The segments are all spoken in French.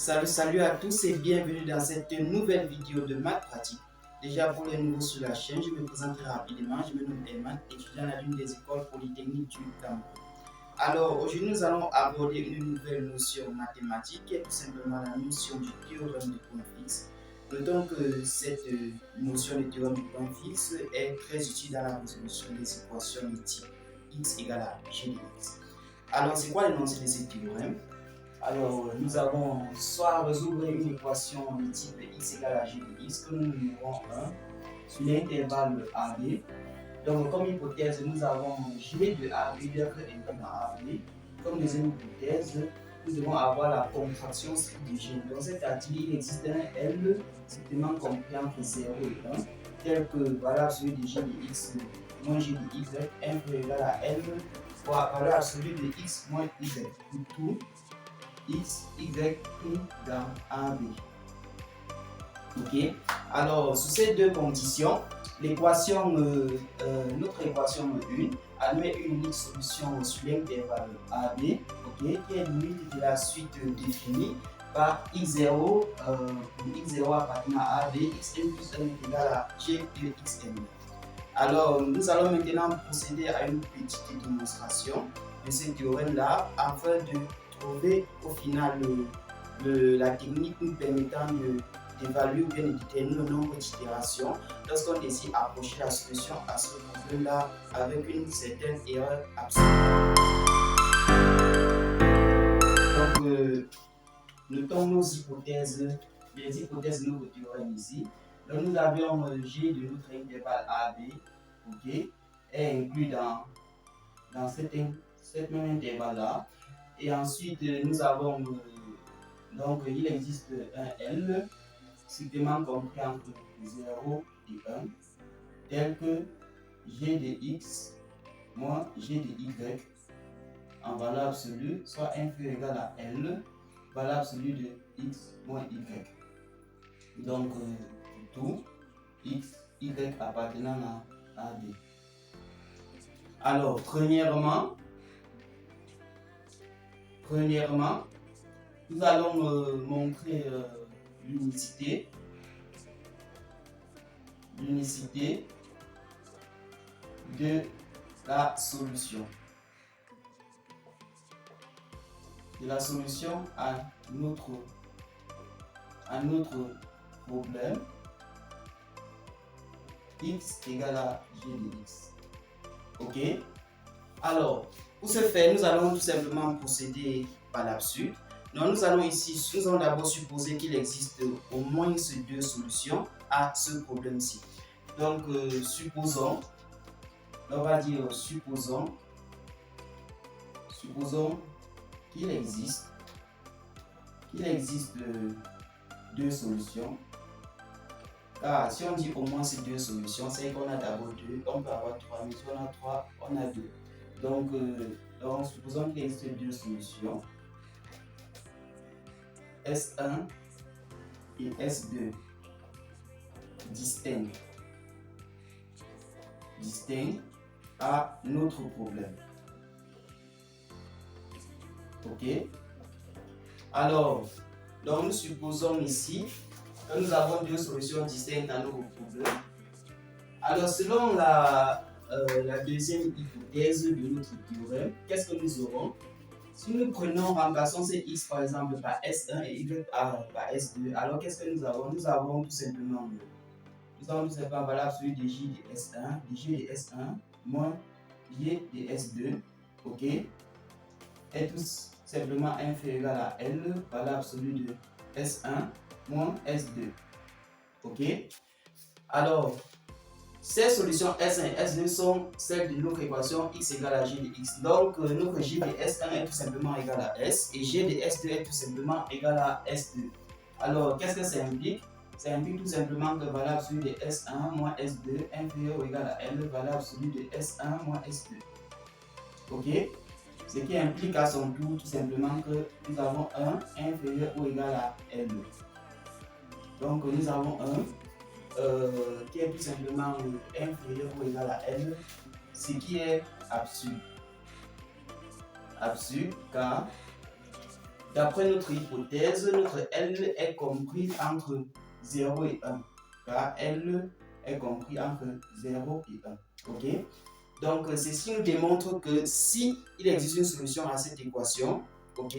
Salut à tous et bienvenue dans cette nouvelle vidéo de maths pratique. Déjà pour les nouveaux sur la chaîne, je me présente rapidement. Je me nomme Eman, étudiant à l'une des écoles polytechniques du Cameroun. Alors aujourd'hui nous allons aborder une nouvelle notion mathématique qui est tout simplement la notion du théorème de point fixe. Notons que cette notion de théorème de point fixe est très utile dans la résolution des équations de type x égale à g de x. Alors c'est quoi l'énoncé de ce théorème? Alors, nous avons soit résoudre une équation de type x égale à g de x que nous nommerons 1 sur l'intervalle AB. Donc, comme hypothèse, nous avons g de AB d'être inclus dans AB. Comme deuxième hypothèse, nous devons avoir la contraction stricte de g. Dans cet article, il existe un L strictement compris entre 0 et 1, tel que valeur absolue de g de x moins g de y inférieur égal à L fois valeur absolue de x moins y pour tout x, y pris dans AB. Ok. Alors, sous ces deux conditions, l'équation, notre équation 1 admet une unique solution sur l'intervalle AB, ok, qui est limite de la suite définie par x0 pour x0 appartenant à AB, xn plus 1 est égal à g de xn. Alors, nous allons maintenant procéder à une petite démonstration de ce théorème-là afin de trouver au final la technique nous permettant d'évaluer ou bien de déterminer le nombre d'itérations lorsqu'on décide d'approcher la solution à ce problème-là avec une certaine erreur absolue. Donc, notons nos hypothèses, les hypothèses de notre théorème ici. Donc, nous avions g de notre intervalle AB, ok, est inclus dans cet même intervalle-là. Et ensuite, nous avons, donc il existe un L strictement compris entre 0 et 1, tel que g de x moins g de y en valeur absolue, soit inférieur ou égal à L, valeur absolue de x moins y. Donc, tout x, y appartenant à AB. Alors, premièrement, nous allons montrer l'unicité de la solution. À notre problème x égale à g de x. Ok? Alors, pour ce faire, nous allons tout simplement procéder par l'absurde. Donc, nous allons d'abord supposer qu'il existe au moins deux solutions à ce problème-ci. Donc, supposons qu'il existe deux solutions. Car si on dit au moins ces deux solutions, c'est qu'on a d'abord deux, on peut avoir trois, mais si on a trois, on a deux. Donc supposons qu'il existe deux solutions, S1 et S2, distincts à notre problème. Ok? Alors, donc nous supposons ici que nous avons deux solutions distinctes à notre problème. Alors, selon la deuxième hypothèse de notre théorème, qu'est-ce que nous aurons? Si nous remplaçons ces x par exemple par S1 et y par S2, alors qu'est-ce que nous avons? Nous avons tout simplement valeur absolue de j de S1, de g de S1 moins j de S2, ok, est tout simplement inférieur à L, valeur absolue de S1 moins S2, ok. Alors, ces solutions S1 et S2 sont celles de notre équation x égale à g de x. Donc, notre j de S1 est tout simplement égal à S et g de S2 est tout simplement égal à S2. Alors, qu'est-ce que ça implique? Ça implique tout simplement que valeur absolue de S1 moins S2 inférieur ou égal à L, valeur absolue de S1 moins S2. Ok? Ce qui implique à son tour tout simplement que nous avons 1 inférieur ou égal à L. Donc, nous avons 1 qui est tout simplement inférieur ou égal à L, ce qui est absurde. Absurde car d'après notre hypothèse, notre L est compris entre 0 et 1. Car L est compris entre 0 et 1. Ok? Donc, ceci nous démontre que si il existe une solution à cette équation, ok,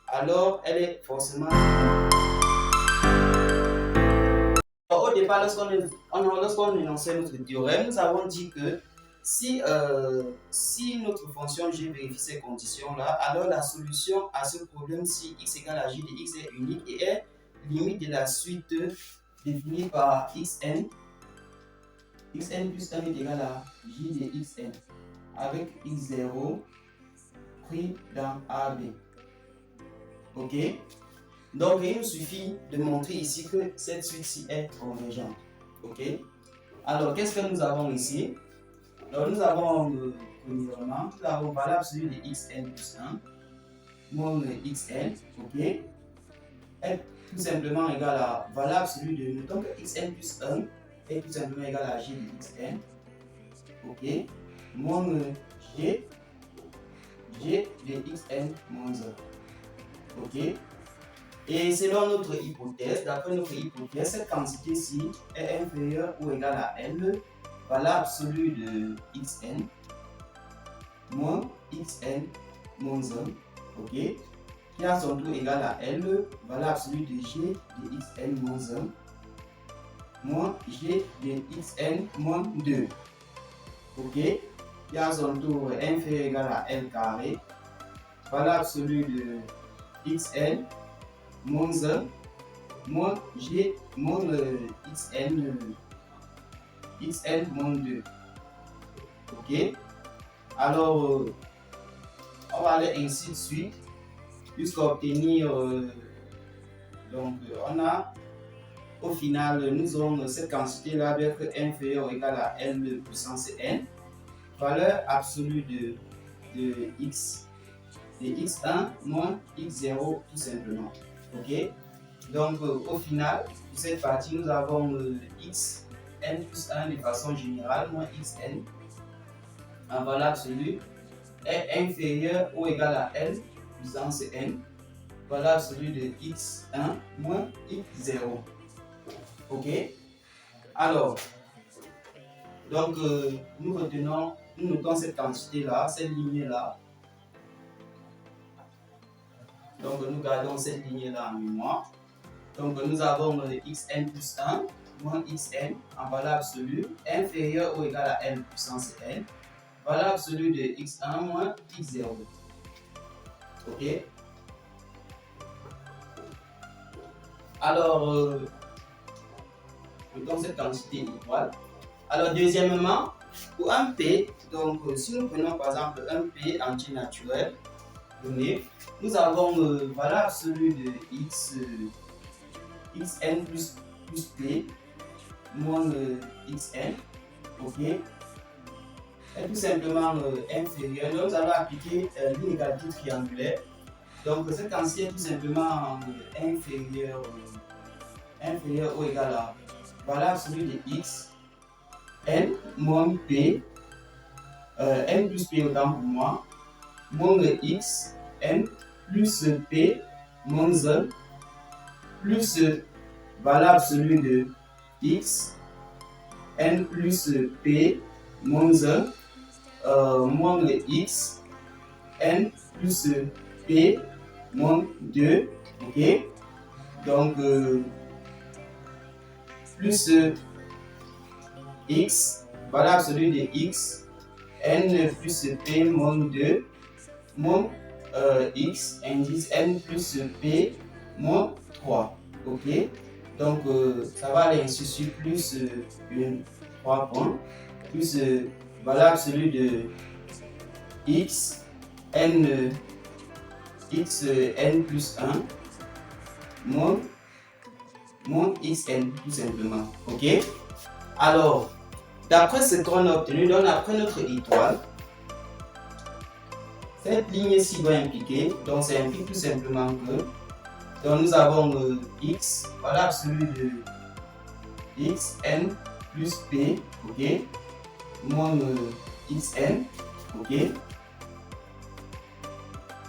alors elle est forcément... Au départ, lorsqu'on énonçait notre théorème, nous avons dit que si notre fonction g vérifie ces conditions-là, alors la solution à ce problème, si x égale à j de x est unique et est limite de la suite définie par xn plus 1 est égal à j de xn avec x0 pris dans AB. Ok? Donc, il nous suffit de montrer ici que cette suite-ci est convergente. Ok? Alors, qu'est-ce que nous avons ici? Alors, nous avons, premièrement, nous avons valeur absolue de xn plus 1 moins xn, ok? Est tout simplement égal à valeur absolue de, notons que xn plus 1 est tout simplement égal à j de xn, ok? Moins g de xn moins 1, ok? Et selon notre hypothèse, d'après notre hypothèse, cette quantité-ci est inférieure ou égale à L, valeur absolue de xn moins xn moins 1, ok, qui a son tour égal à L, valeur absolue de g de xn moins 1 moins g de xn moins 2, ok, qui a son tour inférieur ou égal à L carré, valeur absolue de xn moins 1 moins g moins xn moins 2. Ok? Alors, on va aller ainsi de suite jusqu'à obtenir. Donc, on a au final, nous avons cette quantité-là d'être inférieure ou égale à L puissance n, valeur absolue de x, de x1 moins x0 tout simplement. Ok, donc au final, pour cette partie, nous avons xn plus 1 de façon générale moins xn en valeur absolue est inférieur ou égal à L puissance n, valeur absolue de x1 moins x0. Ok, alors, donc nous notons cette quantité-là, cette lignée-là. Donc nous gardons cette lignée-là en mémoire. Donc nous avons xn plus 1 moins xn en valeur absolue inférieure ou égale à n puissance n, valeur absolue de x1 moins x0. Ok. Alors, mettons cette quantité étoile. Alors deuxièmement, pour un p, donc si nous prenons par exemple un p entier naturel donné, nous avons valeur absolue de xn plus p moins xn, ok, est tout simplement inférieur. Nous allons appliquer l'inégalité triangulaire. Donc cette quantité est tout simplement inférieure ou égale à valeur absolue de x n moins p, n plus p autant pour moi, moins x n plus p moins 1 plus valeur absolue de x n plus p moins 1 moins x n plus p moins 2, ok, donc plus x, valeur absolue de x n plus p moins 2 moins x indice n plus p moins 3, ok, donc ça va aller ainsi sur plus 3 points plus valeur absolue de x n plus 1 moins xn tout simplement, ok. Alors d'après ce qu'on a obtenu, donc après notre étoile, cette ligne-ci doit impliquer, donc ça implique tout simplement que donc nous avons x, valeur absolue de xn plus p, ok, moins xn, ok,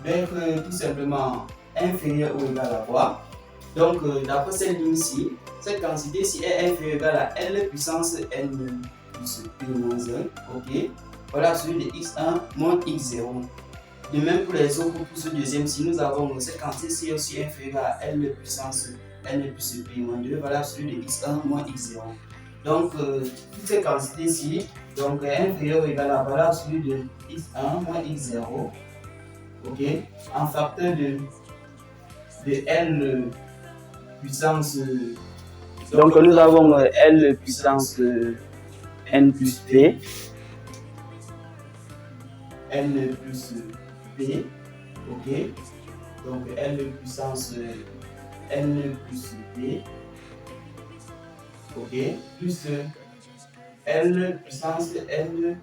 d'être tout simplement inférieur ou égal à quoi? Donc, d'après cette ligne-ci, cette quantité-ci est inférieure ou égale à L puissance N plus P moins 1. Ok. Voilà celui de x1 moins x0. De même pour les autres, pour ce deuxième-ci, nous avons cette quantité-ci est aussi inférieure à L puissance N plus P moins 2. Voilà celui de x1 moins x0. Donc, toutes ces quantités-ci donc, est inférieure ou égale à voilà celui de x1 moins x0. Ok. En facteur de L puissance. Donc nous avons L puissance N plus P. N plus P. Ok. Donc L puissance N plus P. Ok. Plus L puissance N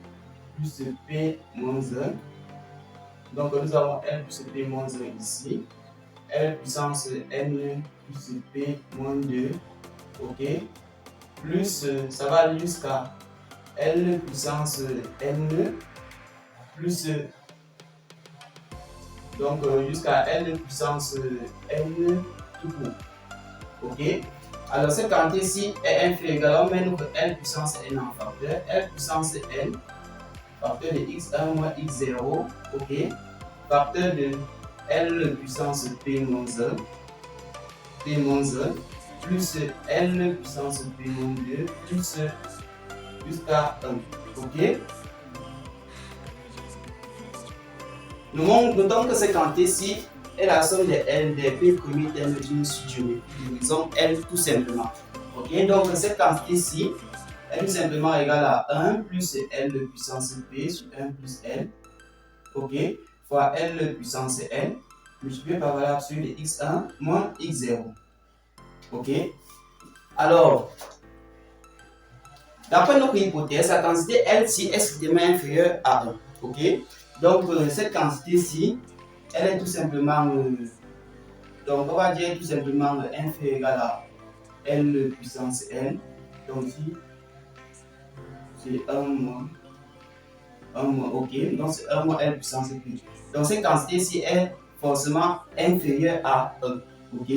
plus P moins 1. Donc nous avons L plus P moins 1 ici. L puissance N plus P moins 2. Ok. Plus ça va aller jusqu'à L puissance N plus donc jusqu'à L puissance N tout court. Ok. Alors cette quantité-ci est inférieure. On met notre L puissance N en facteur. L puissance N, facteur de x1 moins x0. Ok. Facteur de L puissance P moins 1. P moins 1. Plus L puissance P moins 2. Plus jusqu'à 1. Ok. Nous montrons que cette quantité-ci est la somme des L des P premiers termes d'une suite géométrique. Disons L tout simplement. Ok. Donc cette quantité-ci est tout simplement égale à 1 plus L puissance P sur 1 plus L. Ok. Fois L puissance N multiplié par valeur absolue de x1 moins x0. Ok. Alors, d'après notre hypothèse, la quantité L-ci est strictement inférieure à 1. Ok. Donc, cette quantité-ci, elle est tout simplement, donc on va dire tout simplement inférieure égale à L puissance N. Donc ici, c'est 1 moins, ok. Donc c'est 1 moins L puissance P. Donc cette quantité-ci est forcément inférieure à 1. Ok.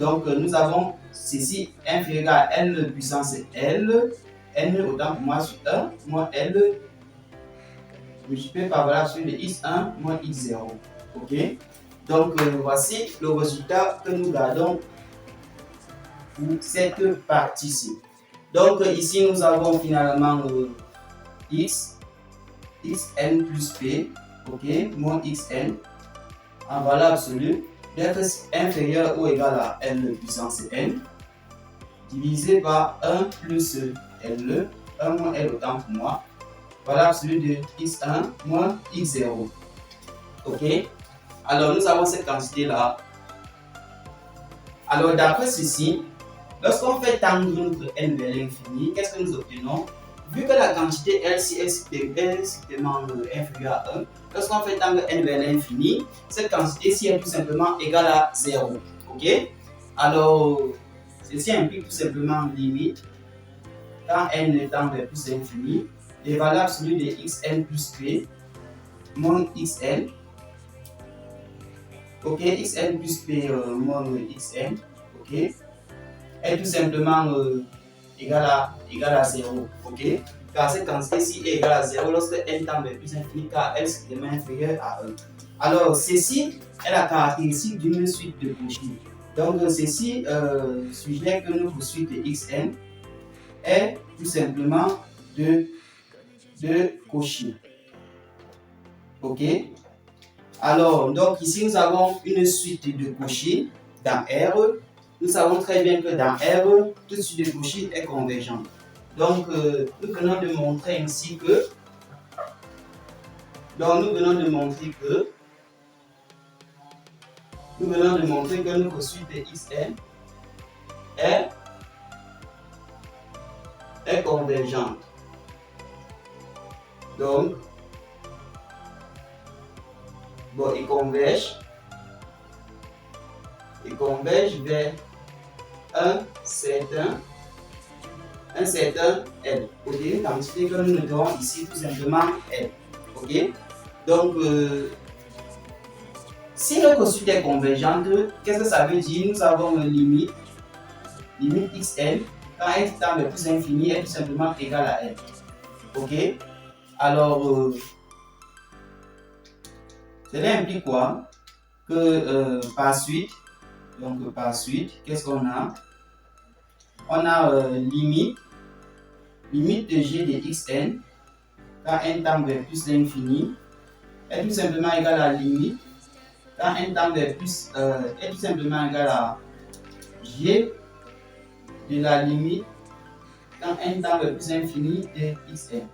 Donc nous avons ceci inférieur à L puissance L. N autant pour moi sur 1 moins L multiplié par valeur absolue de x1 moins x0. Ok. Donc voici le résultat que nous gardons pour cette partie-ci. Donc ici nous avons finalement xn plus p, ok, moins xn en valeur absolue d'être inférieur ou égal à L puissance n divisé par 1 plus L, 1 moins L autant pour moi, valeur absolue de x1 moins x0. Ok. Alors nous avons cette quantité là. Alors d'après ceci, lorsqu'on fait tendre notre n vers l'infini, qu'est-ce que nous obtenons? Vu que la quantité L-ci est strictement inférieure à 1, lorsqu'on fait tendre n vers l'infini, cette quantité-ci est tout simplement égale à 0. Ok. Alors ceci implique tout simplement limite quand n tend vers plus l'infini, les valeurs absolues de xn plus p moins xn. Ok, xn plus p moins xn, ok, est tout simplement égal à 0. Ok, car cette quantité-ci est égale à 0 lorsque n tend vers plus infini, car L est strictement inférieur à 1. Alors, ceci est la caractéristique d'une suite de Cauchy. Donc, ceci suggère que notre suite de xn est tout simplement de Cauchy. Ok. Alors, donc ici nous avons une suite de Cauchy dans R. Nous savons très bien que dans R, toute suite de Cauchy est convergente. Donc, nous venons de montrer ainsi que, notre suite de Xn est convergente. Donc, bon, il converge vers un certain L. Ok, une quantité que nous noterons ici tout simplement L. Ok, donc Si notre suite est convergente, qu'est-ce que ça veut dire? Nous avons une limite xn, quand n tend vers plus infini est tout simplement égal à n. Ok? Alors, cela implique quoi? Que par suite, qu'est-ce qu'on a? On a limite de g de xn, quand n tend vers plus l'infini, est tout simplement égal à limite, quand n tend vers plus, est tout simplement égal à g de la limite, quand n tend vers plus infini de xn.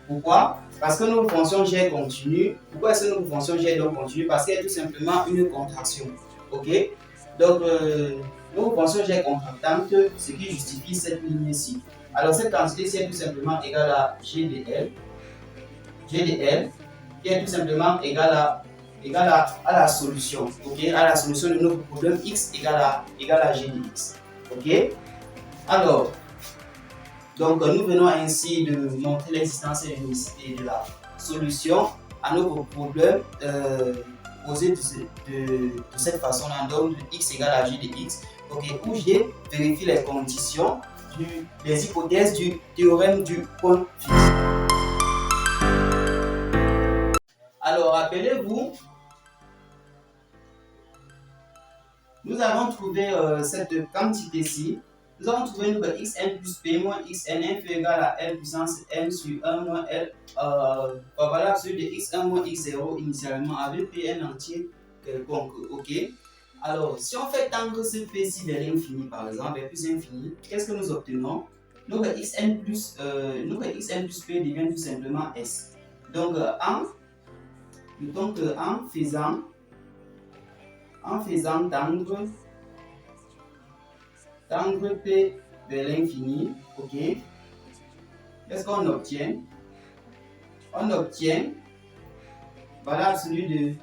Pourquoi? Parce que notre fonction g est continue. Pourquoi est-ce que notre fonction g est donc continue? Parce qu'elle est tout simplement une contraction. Ok? Donc, notre fonction g est contractante, ce qui justifie cette ligne-ci. Alors, cette quantité-ci est tout simplement égale à g de l, qui est tout simplement égale à la solution. Ok? À la solution de notre problème x égale à g de x. Ok? Alors, donc, nous venons ainsi de montrer l'existence et l'unicité de la solution à notre problème posé de cette façon-là, donc x égale à g de x, okay, où g vérifie les conditions des hypothèses du théorème du point fixe. Alors, rappelez-vous, nous avons trouvé cette quantité-ci. Nous avons trouvé que xn plus p moins xn inférieur égal à l puissance n sur 1 moins l valable sur de x1 moins x0 initialement avec pn entier quelconque. Ok? Alors, si on fait tendre ce p-ci vers l'infini, par exemple, vers plus infini, qu'est-ce que nous obtenons? Notre xn plus p devient tout simplement s. Donc, en faisant tendre p vers l'infini, ok, qu'est-ce qu'on obtient? On obtient valeur absolue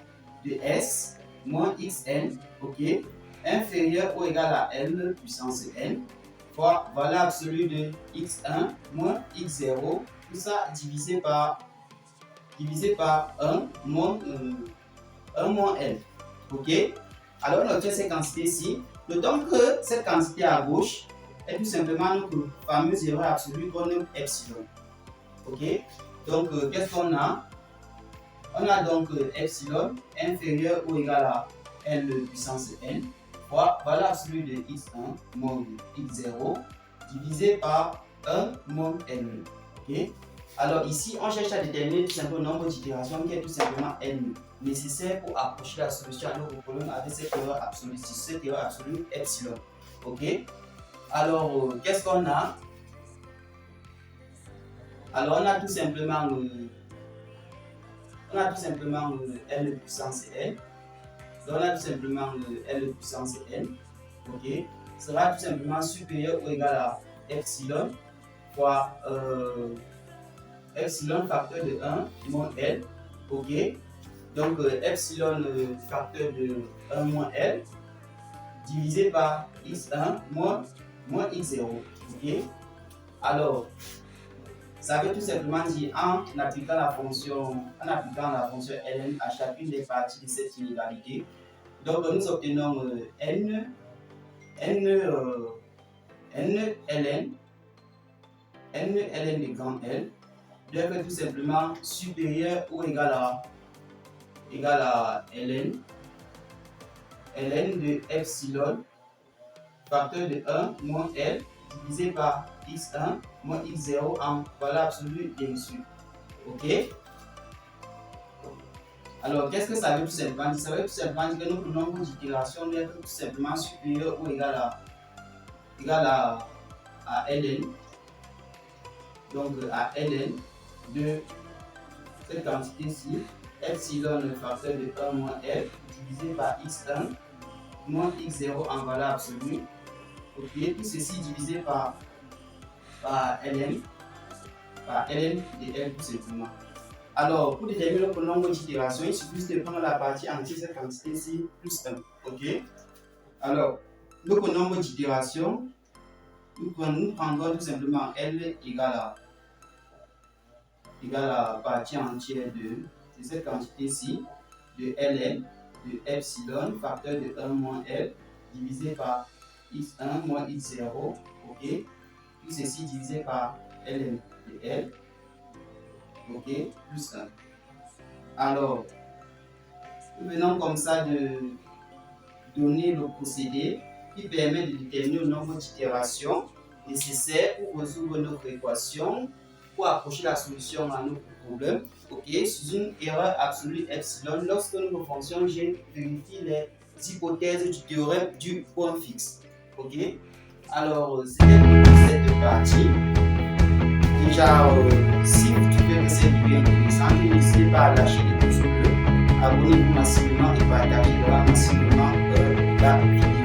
de s moins xn, ok, inférieur ou égal à l puissance n, fois valeur absolue de x1 moins x0, tout ça divisé par 1 moins l, ok. Alors on obtient cette quantité-ci. Notons que cette quantité à gauche est tout simplement notre fameuse erreur absolue qu'on nomme epsilon. Ok? Donc, qu'est-ce qu'on a? On a donc epsilon inférieur ou égal à L puissance n fois valeur absolue de x1 moins x0 divisé par 1 moins L. Ok? Alors ici, on cherche à déterminer tout simplement le nombre d'itérations qui est tout simplement n nécessaire pour approcher la solution à notre problème avec cette erreur absolue, epsilon. Ok? Alors, qu'est-ce qu'on a? Alors, on a tout simplement L puissance n. Donc, on a tout simplement L puissance n. Ok? Sera tout simplement supérieur ou égal à epsilon fois epsilon facteur de 1 moins L. Ok? Donc, epsilon facteur de 1 moins L divisé par x1 moins x0. Ok? Alors, ça veut tout simplement dire en appliquant la fonction ln à chacune des parties de cette inégalité. Donc, nous obtenons n ln de grand L doit être tout simplement supérieur ou égal à ln de epsilon facteur de 1 moins L divisé par x1 moins x0 en valeur absolue bien sûr. Ok? Alors, qu'est-ce que ça veut tout simplement dire? Ça veut tout simplement dire que notre nombre d'itérations doit être tout simplement supérieur ou égal à ln. Donc, à ln de cette quantité-ci, epsilon le facteur de 1 moins L divisé par x1 moins x0 en valeur absolue. Ok, tout ceci divisé par ln de L tout simplement. Alors, pour déterminer le nombre d'itérations, il suffit de prendre la partie entière de cette quantité-ci plus 1. Ok? Alors, notre nombre d'itérations, nous prendrons tout simplement L égale à partie entière de cette quantité-ci, de ln de epsilon, facteur de 1 moins L, divisé par x1 moins x0, ok, tout ceci divisé par ln de L, ok, plus 1. Alors, nous venons comme ça de donner le procédé qui permet de déterminer le nombre d'itérations nécessaires pour résoudre notre équation, pour approcher la solution à notre problème, ok, sous une erreur absolue epsilon. Lorsque notre fonction g vérifie les hypothèses du théorème du point fixe, ok. Alors, c'était pour cette partie. Déjà, si vous trouvez que cette vidéo intéressante, n'hésitez pas à lâcher des pouces bleus, abonnez-vous massivement et partagez massivement la vidéo.